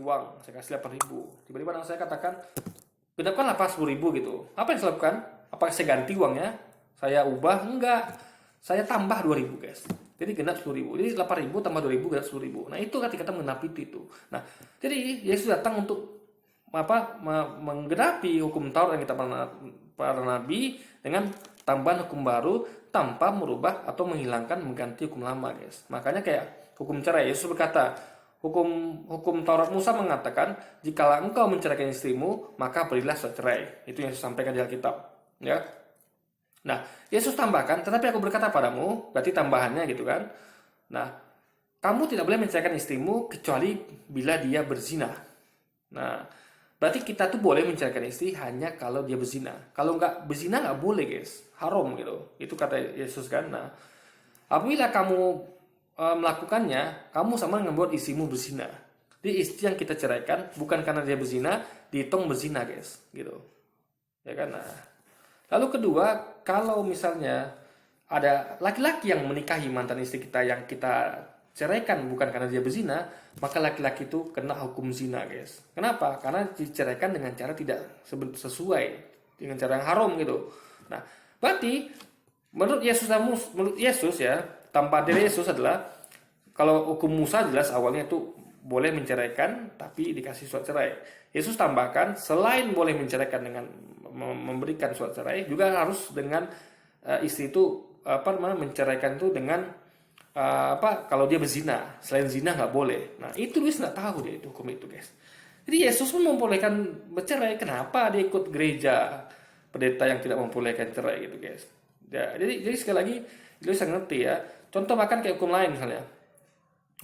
uang, saya kasih 8.000. Tiba-tiba anak saya katakan, genapkan apa 10.000 gitu. Apa yang saya lakukan? Apakah saya ganti uangnya? Saya ubah? Enggak. Saya tambah 2.000 guys. Jadi genap 10.000. Jadi 8.000 tambah 2.000 genap 10.000. Nah itu ketika kita menggenapi itu. Nah jadi Yesus datang untuk menggenapi hukum Taurat yang kita para nabi dengan tambahan hukum baru tanpa merubah atau menghilangkan mengganti hukum lama guys. Makanya kayak hukum cerai, Yesus berkata, hukum Taurat Musa mengatakan, jikalau engkau menceraikan istrimu, maka berilah surat cerai. Itu yang Yesus sampaikan di Alkitab. Ya. Nah, Yesus tambahkan, tetapi aku berkata padamu, berarti tambahannya gitu kan. Nah, kamu tidak boleh menceraikan istrimu kecuali bila dia berzina. Nah, berarti kita tuh boleh menceraikan istri hanya kalau dia berzina. Kalau nggak berzina nggak boleh guys, haram gitu. Itu kata Yesus kan. Nah, apabila kamu melakukannya, kamu sama membuat istrimu berzina. Jadi istri yang kita ceraikan bukan karena dia berzina, dihitung berzina guys, gitu. Ya kan? Nah, lalu kedua, kalau misalnya ada laki-laki yang menikahi mantan istri kita yang kita ceraikan bukan karena dia berzina, maka laki-laki itu kena hukum zina guys. Kenapa? Karena diceraikan dengan cara tidak sesuai, dengan cara yang haram gitu. Nah, berarti menurut Yesus ya, tanpa dari Yesus adalah, kalau hukum Musa jelas awalnya itu boleh menceraikan tapi dikasih surat cerai. Yesus tambahkan selain boleh menceraikan dengan memberikan surat cerai, juga harus dengan istri itu menceraikan itu dengan kalau dia berzina. Selain zina nggak boleh. Nah itu Luis nggak tahu dia itu hukum itu guys. Jadi Yesus pun membolehkan bercerai. Kenapa dia ikut gereja pendeta yang tidak membolehkan cerai gitu guys? Ya, jadi sekali lagi Luis sangat ngerti ya. Contoh bahkan kayak hukum lain misalnya,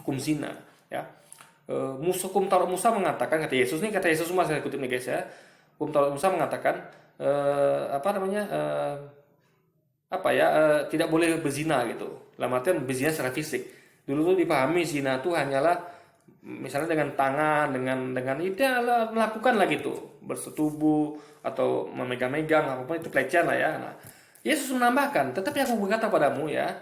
hukum zina ya. Hukum Taurat Musa mengatakan, kata Yesus semua saya kutip nih guys ya. Hukum Taurat Musa mengatakan tidak boleh berzina gitu. Dalam artian berzina secara fisik. Dulu tuh dipahami zina itu hanyalah misalnya dengan tangan, dengan itu melakukan lah gitu, bersetubuh atau memegang-megang apapun itu pelecehan lah ya. Nah, Yesus menambahkan, tetapi aku berkata padamu ya,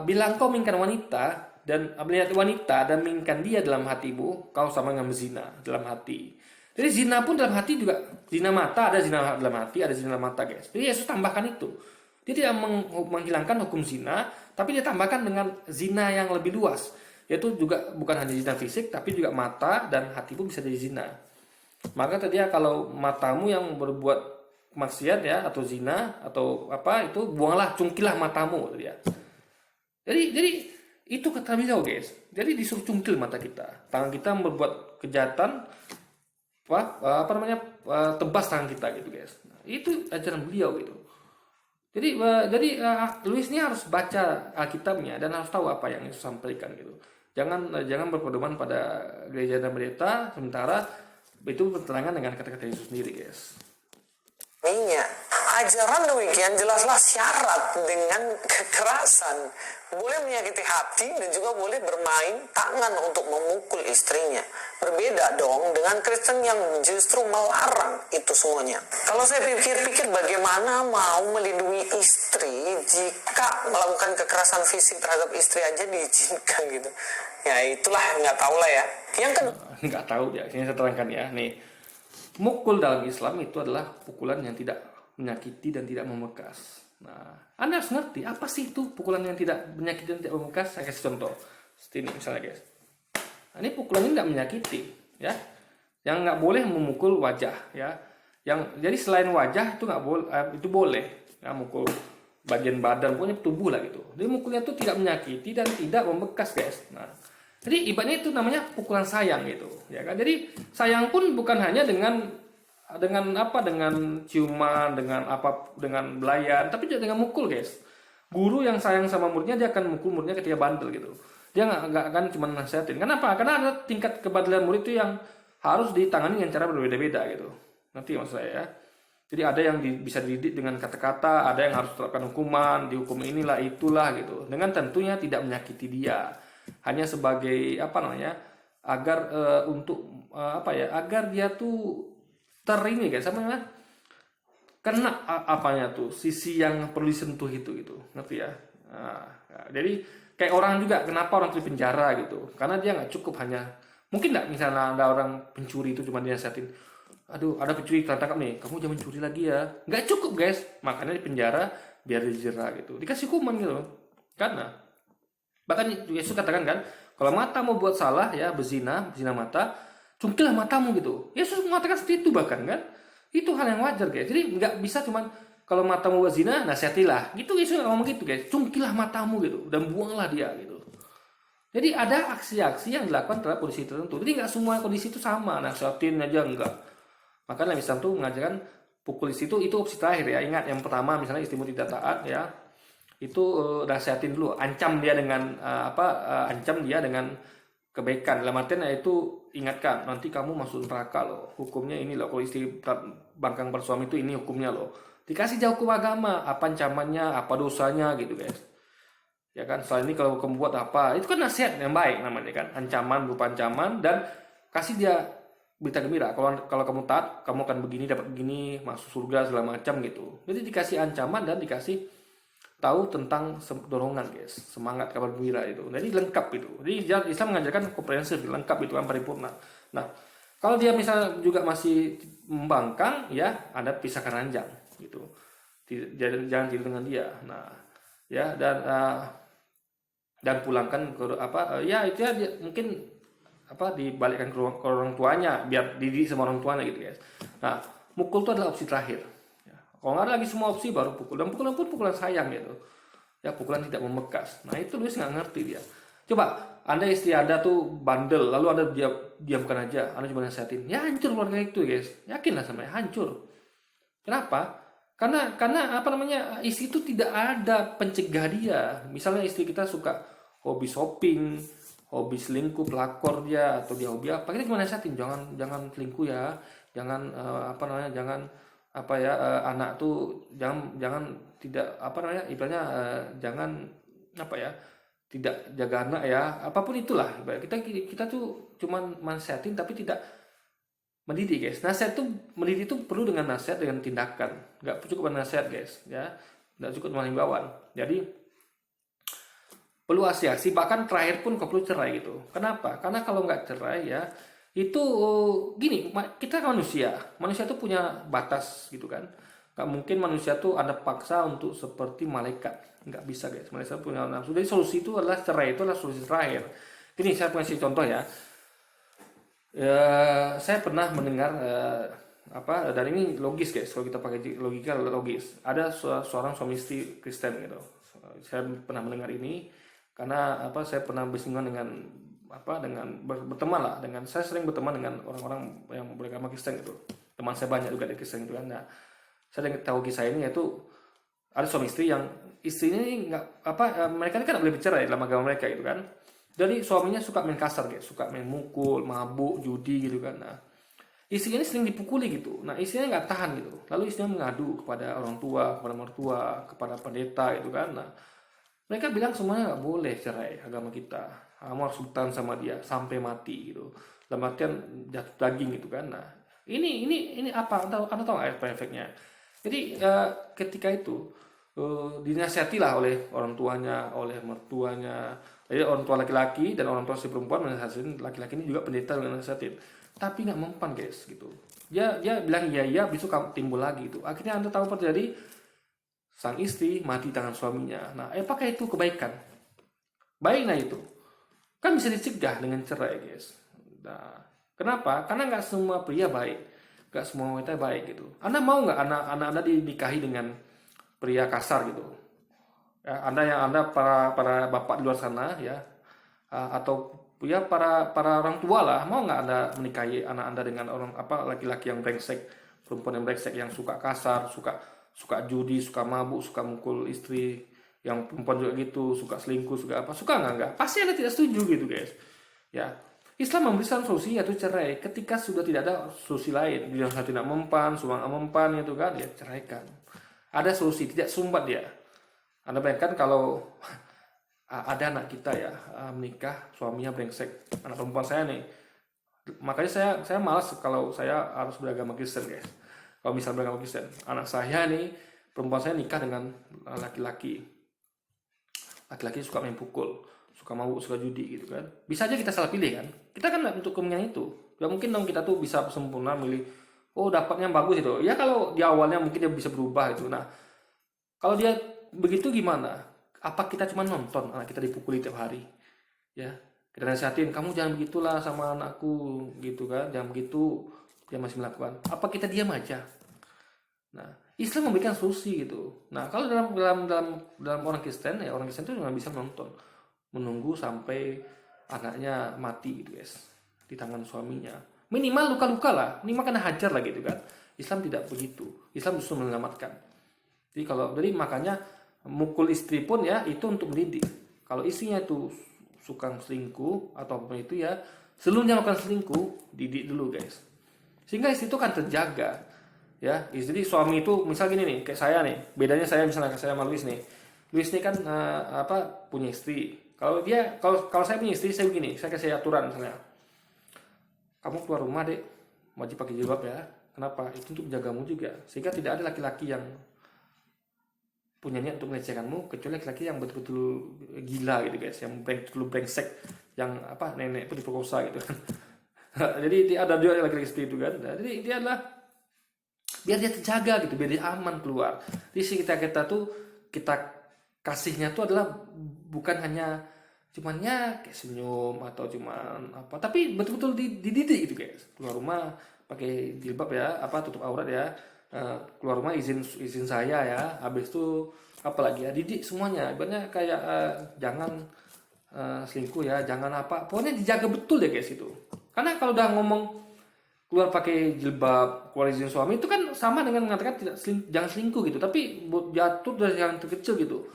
bila engkau menginginkan wanita dan melihat wanita dan menginginkan dia dalam hatimu, kau sama dengan berzina dalam hati. Jadi zina pun dalam hati juga, zina mata ada zina dalam hati, ada zina dalam mata guys. Jadi Yesus tambahkan itu. Dia tidak menghilangkan hukum zina, tapi dia tambahkan dengan zina yang lebih luas. Yaitu juga bukan hanya zina fisik, tapi juga mata dan hati pun bisa jadi zina. Maka tadi kalau matamu yang berbuat maksiat ya, atau zina, atau apa itu, buanglah, cungkilah matamu tadi ya. Jadi itu kata beliau guys. Jadi disuruh cungkil mata kita. Tangan kita berbuat kejahatan, tebas tangan kita gitu guys. Nah, itu ajaran beliau gitu. Jadi Luis ini harus baca Alkitabnya dan harus tahu apa yang Yesus sampaikan gitu. Jangan berpedoman pada gereja dan pendeta sementara itu bertentangan dengan kata-kata Yesus sendiri guys. Ajaran demikian jelaslah syarat dengan kekerasan. Boleh menyakiti hati dan juga boleh bermain tangan untuk memukul istrinya. Berbeda dong dengan Kristen yang justru melarang itu semuanya. Kalau saya pikir-pikir bagaimana mau melindungi istri jika melakukan kekerasan fisik terhadap istri aja diizinkan gitu. Ya itulah, nggak tahu lah ya. Yang kedua, nggak tahu ya, ini saya terangkan ya. Nih, mukul dalam Islam itu adalah pukulan yang tidak menyakiti dan tidak membekas. Nah, Anda harus ngerti apa sih itu pukulan yang tidak menyakiti dan tidak membekas. Saya kasih contoh. Seperti ini misalnya guys. Nah, ini pukulan ini tidak menyakiti, ya. Yang nggak boleh memukul wajah, ya. Jadi selain wajah itu nggak boleh, itu boleh, ya, mukul bagian badan, pokoknya tubuh lah gitu. Jadi mukulnya itu tidak menyakiti dan tidak membekas guys. Nah, jadi ibaratnya itu namanya pukulan sayang gitu, ya kan. Jadi sayang pun bukan hanya dengan ciuman, dengan belayan, tapi juga dengan mukul guys. Guru yang sayang sama muridnya, dia akan mukul muridnya ketika bandel gitu. Dia nggak akan cuma nasihatin. Kenapa? Karena ada tingkat kebandelan murid itu yang harus ditangani dengan cara berbeda-beda gitu. Nanti maksud saya ya. Jadi ada yang bisa dididik dengan kata-kata, ada yang harus terapkan hukuman, dihukum inilah itulah gitu. Dengan tentunya tidak menyakiti dia. Hanya sebagai agar agar dia tuh terini guys, kena sisi yang perlu disentuh itu gitu, ngerti ya. Nah, jadi kayak orang juga, kenapa orang di penjara gitu, karena dia nggak cukup hanya Mungkin nggak misalnya ada orang pencuri itu cuma dinasihatin, aduh ada pencuri tertangkap nih, kamu jangan mencuri lagi ya. Nggak cukup guys, makanya di penjara biar dijerat gitu, dikasih hukuman gitu. Karena bahkan Yesus katakan kan, kalau mata mau buat salah ya berzina mata, cungkilah matamu gitu. Yesus mengatakan seperti itu bahkan kan. Itu hal yang wajar guys. Jadi nggak bisa cuman kalau matamu buat zina, nasihatilah. Gitu Yesus ngomong gitu guys. Cungkilah matamu gitu dan buanglah dia gitu. Jadi ada aksi-aksi yang dilakukan terhadap kondisi tertentu. Jadi nggak semua kondisi itu sama. Nasihatin aja enggak. Makanya Islam tuh mengajarkan pukul istri itu opsi terakhir ya. Ingat yang pertama misalnya istrimu tidak taat ya, itu nasihatin dulu, ancam dia dengan ancam dia dengan kebaikan. Dalam artian yaitu ingatkan, nanti kamu masuk neraka loh, hukumnya ini loh, kalau istri bangkang bersuami itu ini hukumnya loh. Dikasih jauh hukum agama, apa ancamannya, apa dosanya gitu guys. Ya kan, soal ini kalau kamu buat apa, itu kan nasihat yang baik namanya kan, ancaman berupa ancaman, dan kasih dia berita gembira. Kalau kamu taat, kamu akan begini, dapat begini, masuk surga segala macam gitu. Jadi dikasih ancaman dan dikasih tahu tentang dorongan guys, semangat, kabar gembira itu. Jadi lengkap itu. Jadi Islam mengajarkan komprehensif, lengkap itu kan, paripurna. Nah, kalau dia misalnya juga masih membangkang ya, Anda pisahkan ranjang gitu. Jangan tidur dengan dia. Nah, ya dan pulangkan ke ya itu ya mungkin dibalikkan ke orang tuanya biar dididik sama orang tuanya gitu guys. Nah, mukul itu adalah opsi terakhir. Kalau nggak ada lagi semua opsi baru pukul. Dan pukulan pun pukulan sayang gitu. Ya pukulan tidak membekas. Nah itu Luis nggak ngerti dia. Coba Anda istri Anda tuh bandel, lalu Anda diamkan aja. Anda cuma nasihatin. Ya hancur keluarga itu guys. Yakinlah sama ya, hancur. Kenapa? Karena istri itu tidak ada pencegah dia. Misalnya istri kita suka hobi shopping, hobi selingkuh, pelakor dia, atau dia hobi apa, kita cuma nasihatin jangan selingkuh ya. Jangan anak tuh jangan tidak ibaratnya jangan tidak jaga anak ya, apapun itulah. Kita tuh cuman nasihatin tapi tidak mendidik guys. Mendidik itu perlu dengan nasihat, dengan tindakan, nggak cukup dengan nasihat guys ya, nggak cukup dengan himbauan. Jadi perlu aksi-aksi, bahkan terakhir pun kau perlu cerai gitu. Kenapa? Karena kalau nggak cerai ya itu gini, kita manusia tuh punya batas gitu kan. Nggak mungkin manusia tuh Anda paksa untuk seperti malaikat, nggak bisa guys. Manusia punya nafsu. Jadi solusi itu adalah cerai, itu adalah solusi terakhir. Ini saya punya contoh ya. Saya pernah mendengar dan ini logis guys, kalau kita pakai logika logis. Ada seorang suami istri Kristen gitu. Saya pernah mendengar ini karena saya pernah bersinggungan dengan berteman lah dengan, saya sering berteman dengan orang-orang yang beragama Kristen gitu. Teman saya banyak juga di Kristen gitu kan. Nah, saya tahu kisah ini, yaitu ada suami istri yang istrinya ini mereka ini kan nggak boleh bercerai dalam agama mereka gitu kan. Jadi suaminya suka main kasar guys, suka main mukul, mabuk, judi gitu kan. Nah, istrinya ini sering dipukuli gitu. Nah, istrinya nggak tahan gitu. Lalu istrinya mengadu kepada orang tua, kepada mertua, kepada pendeta gitu kan. Nah, mereka bilang semuanya nggak boleh cerai agama kita. Kamu harus bertahan sama dia sampai mati gitu. Dalam artian jatuh daging gitu kan. Nah, ini apa? Anda tahu nggak apa efeknya? Jadi ketika itu dinasihatilah oleh orang tuanya, oleh mertuanya. Jadi orang tua laki-laki dan orang tua si perempuan menasihatin laki-laki ini juga pendeta dengan nasihatin. Tapi nggak mempan guys gitu. Dia bilang iya, besok kamu timbul lagi gitu. Akhirnya Anda tahu apa terjadi? Sang istri mati tangan suaminya. Nah, apakah itu kebaikan? Baiklah itu. Kan bisa dicegah dengan cerai guys. Nah, kenapa? Karena nggak semua pria baik, nggak semua wanita baik gitu. Anda mau nggak anak Anda dinikahi dengan pria kasar gitu? Ya, Anda para bapak di luar sana ya, atau ya para orang tua lah, mau nggak Anda menikahi anak Anda dengan orang laki-laki yang brengsek, perempuan yang brengsek, yang suka kasar, suka judi, suka mabuk, suka mukul istri, yang perempuan juga gitu, suka selingkuh, suka nggak? Pasti Anda tidak setuju gitu guys. Ya, Islam memberikan solusi yaitu cerai. Ketika sudah tidak ada solusi lain, dia tidak mempan, suami mempan gitu kan, ya ceraikan. Ada solusi, tidak sumbat dia. Anda bayangkan kalau ada anak kita ya menikah, suaminya brengsek, anak perempuan saya nih. Makanya saya malas kalau saya harus beragama Kristen guys. Kalau misalnya beragama Kristen, anak saya nih, perempuan saya nikah dengan laki-laki suka main pukul, suka mabuk, suka judi gitu kan. Bisa aja kita salah pilih kan. Kita kan nggak untuk kemungkinan itu. Ya mungkin dong kita tuh bisa sempurna milih, oh dapatnya yang bagus itu. Ya kalau di awalnya mungkin dia bisa berubah itu. Nah, kalau dia begitu gimana? Apa kita cuma nonton anak kita dipukuli tiap hari? Ya, kita nasihatin, kamu jangan begitulah sama anakku gitu kan, jangan begitu, dia masih melakukan. Apa kita diam aja? Nah, Islam memberikan solusi gitu. Nah, kalau dalam orang Kristen ya, orang Kristen itu nggak bisa menonton, menunggu sampai anaknya mati gitu guys, di tangan suaminya. Minimal luka-luka lah, minimal kena hajar lah gitu kan. Islam tidak begitu. Islam justru menyelamatkan. Jadi makanya mukul istri pun ya itu untuk mendidik. Kalau istrinya itu suka selingkuh atau apa itu ya, sebelum dia melakukan selingkuh, didik dulu guys. Sehingga istri itu kan terjaga. Ya, jadi suami itu misal gini nih, kayak saya nih, bedanya saya misalnya saya sama Luis nih. Luis nih kan punya istri. Kalau saya punya istri, saya begini, saya kasih aturan misalnya. Kamu keluar rumah deh, wajib pakai jilbab ya. Kenapa? Itu untuk menjagamu juga. Sehingga tidak ada laki-laki yang punya niat untuk melecehkanmu, kecuali laki-laki yang betul-betul gila gitu guys, yang betul-betul brengsek, yang nenek pun diperkosa gitu kan. Jadi dia ada juga laki-laki seperti itu kan. Nah, jadi dia adalah biar dia terjaga gitu, biar dia aman keluar. Jadi kita tuh kita kasihnya tuh adalah bukan hanya cuman ya kayak senyum atau cuman tapi betul-betul dididik gitu guys. Keluar rumah pakai jilbab ya, tutup aurat ya. Keluar rumah izin saya ya. Habis itu apalagi ya, didik semuanya. Ibaratnya kayak jangan selingkuh ya, jangan pokoknya dijaga betul ya guys itu. Karena kalau udah ngomong keluar pakai jilbab, keluar izin suami itu kan sama dengan mengatakan jangan selingkuh gitu, tapi jatuh dari yang terkecil gitu.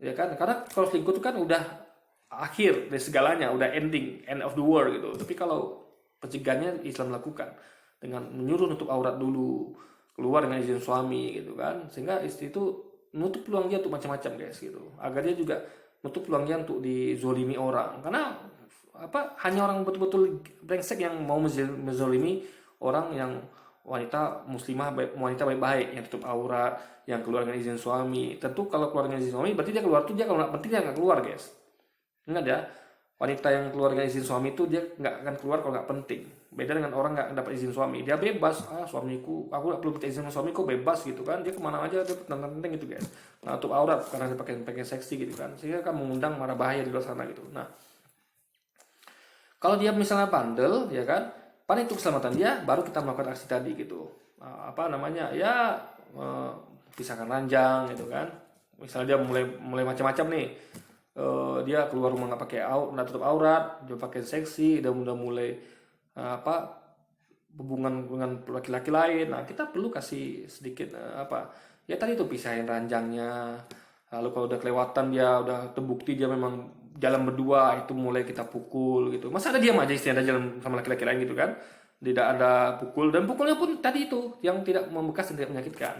Ya kan? Karena kalau selingkuh itu kan udah akhir dari segalanya, udah end of the world gitu. Tapi kalau pencegahannya Islam lakukan dengan menyuruh nutup aurat dulu, keluar dengan izin suami gitu kan. Sehingga istri itu nutup peluang dia untuk macam-macam guys gitu. Agar dia juga nutup peluang dia untuk dizolimi orang. Karena hanya orang betul-betul brengsek yang mau menzolimi orang yang wanita muslimah, wanita baik-baik yang tutup aurat, yang keluar dengan izin suami. Tentu kalau keluar dengan izin suami berarti dia keluar tuh, dia kalau nggak penting dia nggak keluar guys. Ingat ya, wanita yang keluar dengan izin suami itu dia nggak akan keluar kalau nggak penting. Beda dengan orang nggak dapat izin suami, dia bebas. Suamiku, aku nggak perlu minta izin sama suamiku, bebas gitu kan. Dia kemana aja dia penting gitu guys. Nah, tutup aurat karena dia pakai seksi gitu kan, sehingga kan mengundang marah bahaya di luar sana gitu. Nah, kalau dia misalnya bandel, ya kan, paling untuk keselamatan dia, baru kita melakukan aksi tadi gitu. Pisahkan ranjang gitu kan. Misalnya dia mulai macam-macam nih. Dia keluar rumah nggak pakai nggak tutup aurat, dia pakai seksi, dia udah mulai hubungan dengan laki-laki lain. Nah, kita perlu kasih sedikit ya tadi tuh pisahin ranjangnya. Lalu kalau udah kelewatan, dia udah terbukti dia memang jalan berdua, itu mulai kita pukul gitu. Masa ada diam aja istrinya ada jalan sama laki-laki lain gitu kan? Tidak ada pukul, dan pukulnya pun tadi itu yang tidak membekas dan tidak menyakitkan.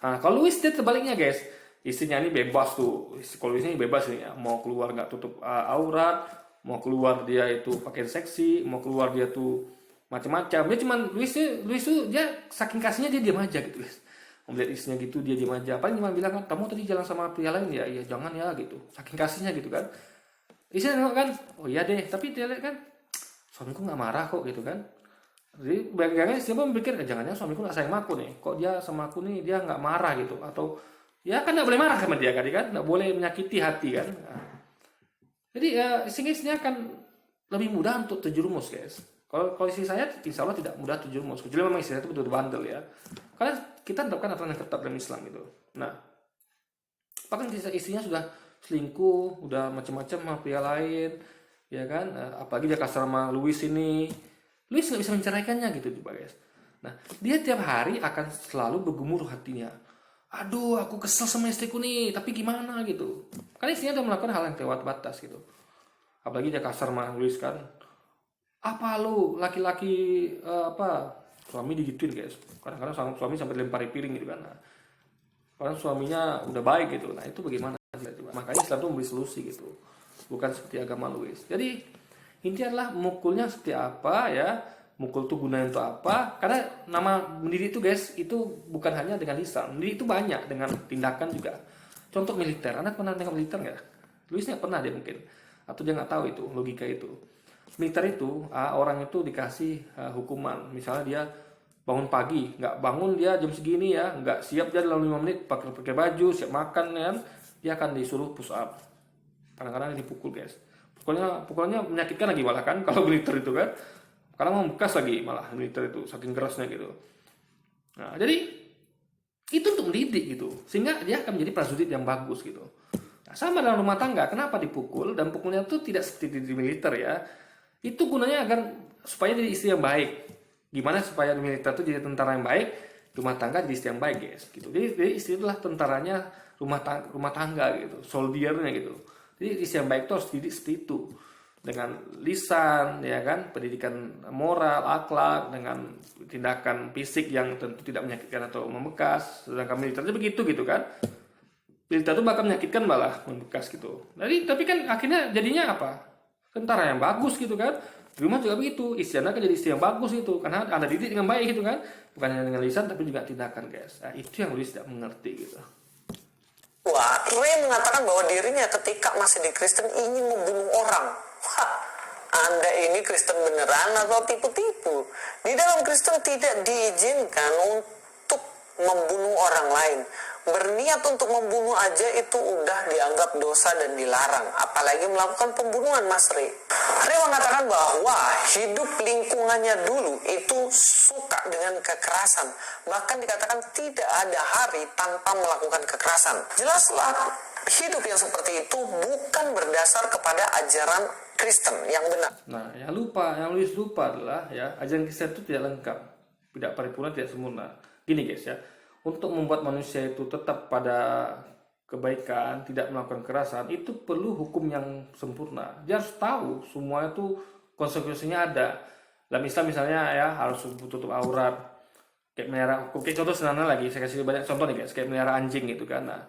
Nah, kalau Luis dia terbaliknya guys, istrinya ini bebas tuh. Kalau istrinya bebas nih, mau keluar nggak tutup aurat, mau keluar dia itu pakai seksi, mau keluar dia tuh macam-macam. Dia cuman Luis tuh dia saking kasihnya dia diam aja gitu guys. Melihat istrinya gitu dia diam aja. Paling cuma bilang, kamu tadi jalan sama pria lain ya? Iya jangan ya gitu. Saking kasihnya gitu kan. Istrinya kan, oh iya deh. Tapi dia lihat kan, suamiku nggak marah kok gitu kan. Jadi bagaimana istrinya pun berpikir, jangan-jangan suamiku nggak sayang aku nih. Kok dia sama aku nih dia nggak marah gitu. Atau ya kan nggak boleh marah sama dia kan, nggak boleh menyakiti hati kan. Nah, jadi sehingga istrinya akan lebih mudah untuk terjerumus guys. Kalau istri saya insya Allah tidak mudah terjerumus, kecuali memang istrinya itu betul-betul bandel ya. Karena kita tetapkan aturan yang ketat dalam Islam gitu. Nah, bahkan istrinya sudah selingkuh, udah macam-macam sama pria lain, ya kan? Apalagi dia kasar sama Luis ini, Luis nggak bisa menceraikannya gitu coba guys. Nah, dia tiap hari akan selalu bergemuruh hatinya. Aduh, aku kesel sama istriku nih, tapi gimana gitu. Karena istrinya udah melakukan hal yang lewat batas gitu. Apalagi dia kasar sama Luis kan. Apa lu laki-laki suami digituin guys. Kadang-kadang suami sampai lempari piring gitu kan. Nah, karena suaminya udah baik gitu. Nah, itu bagaimana? Makanya Islam tuh memberi solusi gitu. Bukan seperti agama Luis. Jadi intinya adalah mukulnya seperti apa ya. Mukul tuh gunanya untuk apa? Karena nama mendidik itu guys, itu bukan hanya dengan lisan. Mendidik itu banyak dengan tindakan juga. Contoh militer. Anak pernah tengok militer nggak? Luis nggak pernah dia mungkin. Atau dia nggak tahu itu logika itu. militer itu orang itu dikasih hukuman, misalnya dia bangun pagi, nggak bangun dia jam segini ya, nggak siap dia dalam 5 menit pakai baju, siap makan ya, dia akan disuruh push up. Kadang-kadang dipukul guys. Pukulannya menyakitkan lagi malah kan kalau militer itu kan. Kadang membekas lagi malah militer itu saking kerasnya gitu. Nah, jadi itu untuk mendidik gitu, sehingga dia akan menjadi prajurit yang bagus gitu. Nah, sama dalam rumah tangga, kenapa dipukul, dan pukulnya itu tidak seperti di militer ya. Itu gunanya agar supaya jadi istri yang baik. Gimana supaya di militer itu jadi tentara yang baik, rumah tangga jadi istri yang baik guys gitu. Jadi istri itulah tentaranya rumah tangga gitu, soldiernya gitu. Jadi istri yang baik itu harus dididik seperti itu, dengan lisan ya kan, pendidikan moral, akhlak, dengan tindakan fisik yang tentu tidak menyakitkan atau membekas. Sedangkan militernya begitu gitu kan, militer itu bakal menyakitkan malah membekas gitu. Jadi tapi kan akhirnya jadinya apa, tentara yang bagus gitu kan. Di rumah juga begitu, istri Anda kan jadi istri yang bagus itu, karena Anda didik dengan baik gitu kan, bukan hanya dengan lisan tapi juga tindakan guys. Nah, itu yang Louis tidak mengerti gitu. Wah, Ray mengatakan bahwa dirinya ketika masih di Kristen ingin membunuh orang. Wah, Anda ini Kristen beneran atau tipu-tipu? Di dalam Kristen tidak diizinkan untuk membunuh orang lain. Berniat untuk membunuh aja itu udah dianggap dosa dan dilarang. Apalagi melakukan pembunuhan, Mas Ray. Ray mengatakan bahwa hidup lingkungannya dulu itu suka dengan kekerasan. Bahkan dikatakan tidak ada hari tanpa melakukan kekerasan. Jelaslah hidup yang seperti itu bukan berdasar kepada ajaran Kristen yang benar. Nah, yang Louis lupa adalah ya, ajaran Kristen itu tidak lengkap, tidak paripurna, tidak sempurna. Gini guys ya, untuk membuat manusia itu tetap pada kebaikan, tidak melakukan kekerasan, itu perlu hukum yang sempurna. Dia harus tahu semua itu konsekuensinya ada. Dalam Islam misalnya ya, harus tutup aurat, kayak melihara, oke contoh sederhana lagi, saya kasih banyak contoh nih guys, kayak melihara anjing gitu kan. Nah,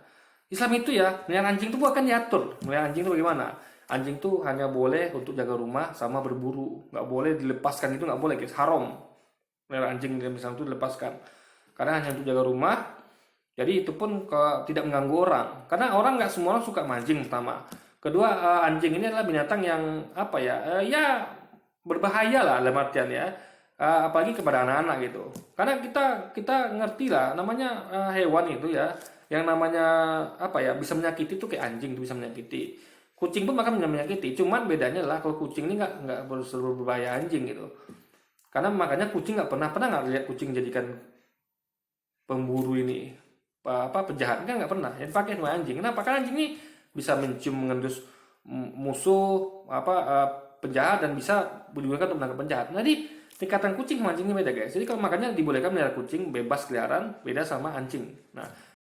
Islam itu ya, melihara anjing itu bukan diatur. Melihara anjing itu bagaimana? Anjing itu hanya boleh untuk jaga rumah sama berburu, nggak boleh dilepaskan, itu nggak boleh guys, haram. Melihara anjing dalam Islam itu dilepaskan, karena hanya untuk jaga rumah. Jadi itu pun tidak mengganggu orang, karena orang nggak semua orang suka mancing pertama. Kedua, anjing ini adalah binatang yang apa ya, ya berbahaya lah dalam artian ya, apalagi kepada anak-anak gitu. Karena kita ngerti lah, namanya hewan itu ya, yang namanya apa ya, bisa menyakiti itu kayak anjing itu bisa menyakiti. Kucing pun bahkan bisa menyakiti. Cuman bedanya lah kalau kucing ini nggak berbahaya anjing gitu. Karena makanya kucing nggak pernah nggak lihat kucing jadikan pemburu ini, penjahat kan nggak pernah. Yang pakai sama anjing. Kenapa? Karena anjing ini bisa mencium, mengendus musuh, penjahat, dan bisa digunakan untuk menangkap penjahat. Jadi tingkatan kucing sama anjing ini beda guys. Jadi kalau makanya dibolehkan melihara kucing bebas keliaran, beda sama anjing. Nah,